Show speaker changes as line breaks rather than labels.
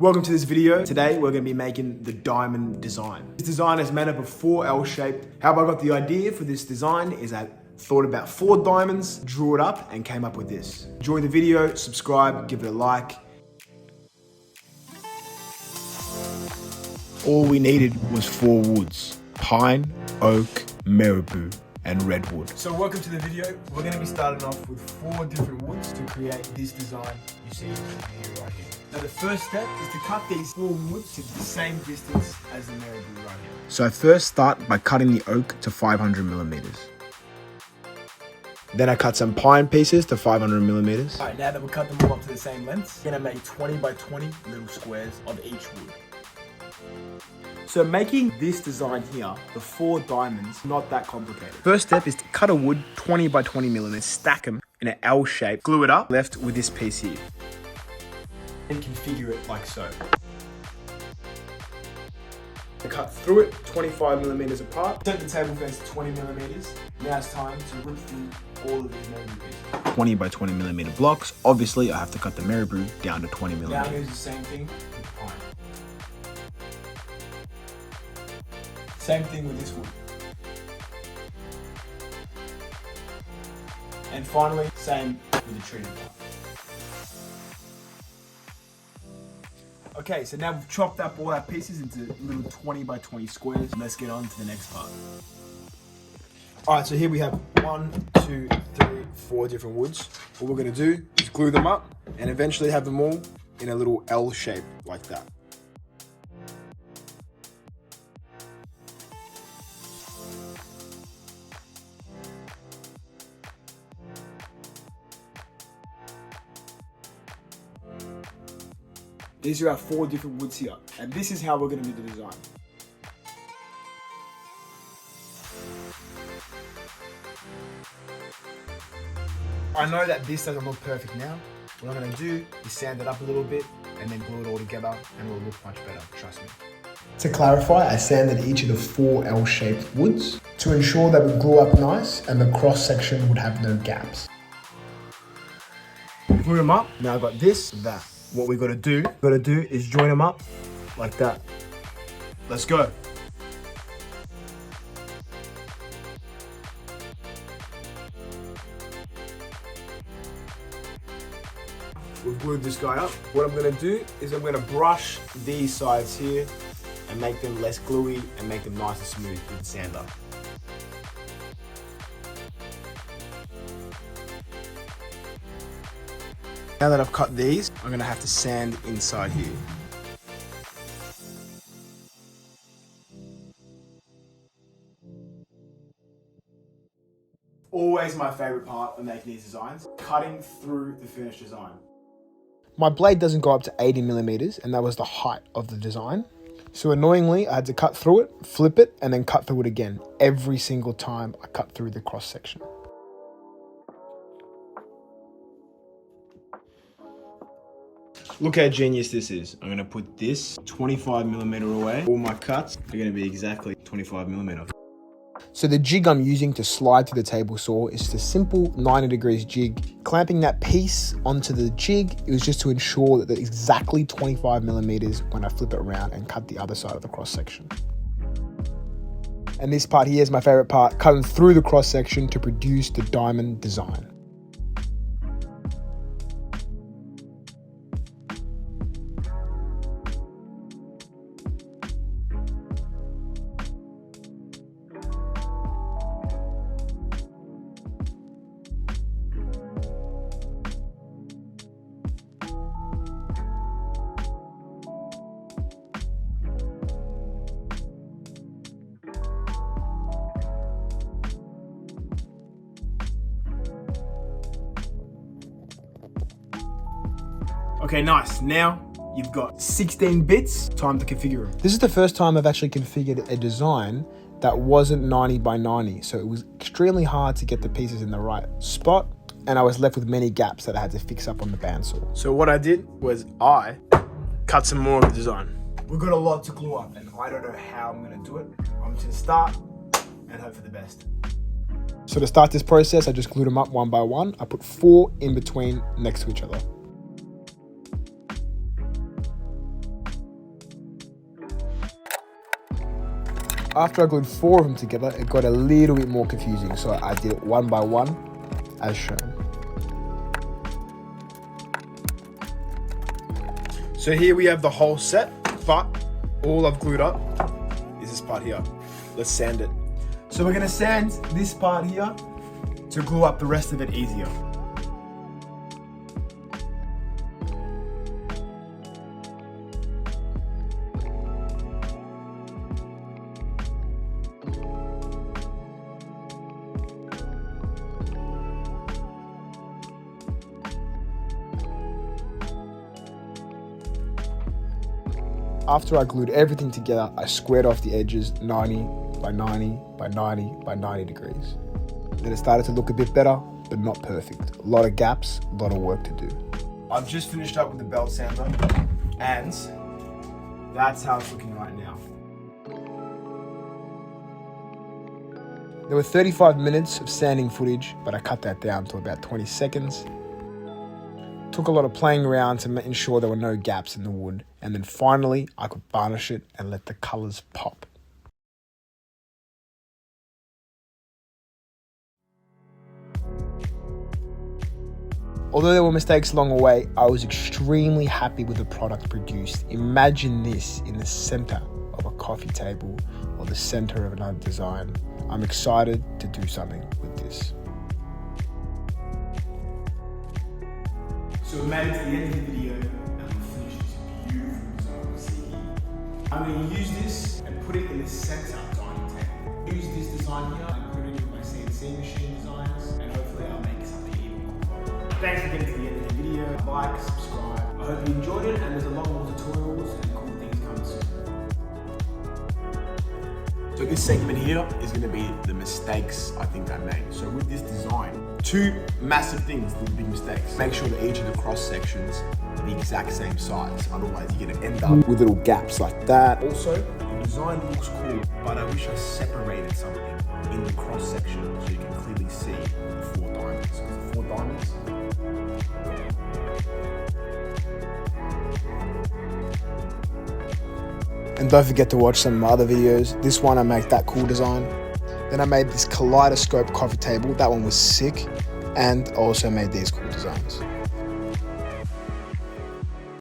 Welcome to this video. Today we're going to be making the diamond design. This design is made up of 4 L-shaped. How I got the idea for this design is I thought about 4 diamonds, drew it up and came up with this. Enjoy the video, subscribe, give it a like. All we needed was 4 woods: pine, oak, marabou, and redwood. So welcome to the video. We're going to be starting off with 4 different woods to create this design you see here right here. Now the first step is to cut these 4 woods to the same distance as the marabou right here. So I first start by cutting the oak to 500 millimeters. Then I cut some pine pieces to 500 millimeters. All right, now that we cut them all up to the same length, we're gonna make 20 by 20 little squares of each wood. So making this design here, the 4 diamonds, not that complicated. First step is to cut a wood 20 by 20 millimeters, stack them in an L shape, glue it up, left with this piece here. And configure it like so. I cut through it 25 millimeters apart. Set the table fence to 20 millimeters. Now it's time to rip through all of these marabou pieces. 20 by 20 millimeter blocks. Obviously, I have to cut the marabou down to 20 millimeters. Now here's the same thing with pine. Same thing with this wood. And finally, same with the treated part. Okay, so now we've chopped up all our pieces into little 20 by 20 squares. Let's get on to the next part. All right, so here we have 1, 2, 3, 4 different woods. What we're gonna do is glue them up and eventually have them all in a little L shape like that. These are our 4 different woods here, and this is how we're going to do the design. I know that this doesn't look perfect now. What I'm going to do is sand it up a little bit and then glue it all together and it will look much better, trust me. To clarify, I sanded each of the 4 L-shaped woods to ensure that we glue up nice and the cross section would have no gaps. Glue them up, now I've got this, that. What we gotta do is join them up like that. Let's go. We've glued this guy up. What I'm gonna do is I'm gonna brush these sides here and make them less gluey and make them nice and smooth with the sander. Now that I've cut these, I'm gonna have to sand inside here. Always my favorite part of making these designs, cutting through the finished design. My blade doesn't go up to 80 millimeters, and that was the height of the design. So annoyingly, I had to cut through it, flip it, and then cut through it again every single time I cut through the cross section. Look how genius this is. I'm gonna put this 25 millimeter away. All my cuts are gonna be exactly 25 millimeter. So the jig I'm using to slide to the table saw is just a simple 90 degrees jig. Clamping that piece onto the jig, it was just to ensure that it's exactly 25 millimeters when I flip it around and cut the other side of the cross section. And this part here is my favorite part, cutting through the cross section to produce the diamond design. Okay, nice. Now you've got 16 bits, time to configure them. This is the first time I've actually configured a design that wasn't 90 by 90, so it was extremely hard to get the pieces in the right spot, and I was left with many gaps that I had to fix up on the bandsaw. So what I did was I cut some more of the design. We've got a lot to glue up, and I don't know how I'm gonna do it. I'm just gonna start and hope for the best. So to start this process, I just glued them up one by one. I put 4 in between next to each other. After I glued 4 of them together, it got a little bit more confusing, so I did it one by one, as shown. So here we have the whole set, but all I've glued up is this part here. Let's sand it. So we're gonna sand this part here to glue up the rest of it easier. After I glued everything together, I squared off the edges 90 by 90 by 90 by 90 degrees. Then it started to look a bit better, but not perfect. A lot of gaps, a lot of work to do. I've just finished up with the belt sander, and that's how it's looking right now. There were 35 minutes of sanding footage, but I cut that down to about 20 seconds. Took a lot of playing around to ensure there were no gaps in the wood, and then finally I could varnish it and let the colours pop. Although there were mistakes along the way, I was extremely happy with the product produced. Imagine this in the centre of a coffee table or the centre of another design. I'm excited to do something with this. So we made it to the end of the video and we finished this beautiful design you see here. I'm going to use this and put it in the centre dining table. Use this design here and put it in my CNC machine designs, and hopefully I'll make something even more. Thanks for getting to the end of the video. Like, subscribe. I hope you enjoyed it, and there's a lot more tutorials and cool things coming soon. So this segment here is going to be the mistakes I think I made. So with this design, 2 massive things, the big mistakes. Make sure that each of the cross sections are the exact same size. Otherwise you're going to end up with little gaps like that. Also, the design looks cool, but I wish I separated something in the cross section so you can clearly see the 4 diamonds. Because the 4 diamonds, and don't forget to watch some of my other videos. This one I made that cool design. Then I made this kaleidoscope coffee table. That one was sick. And I also made these cool designs.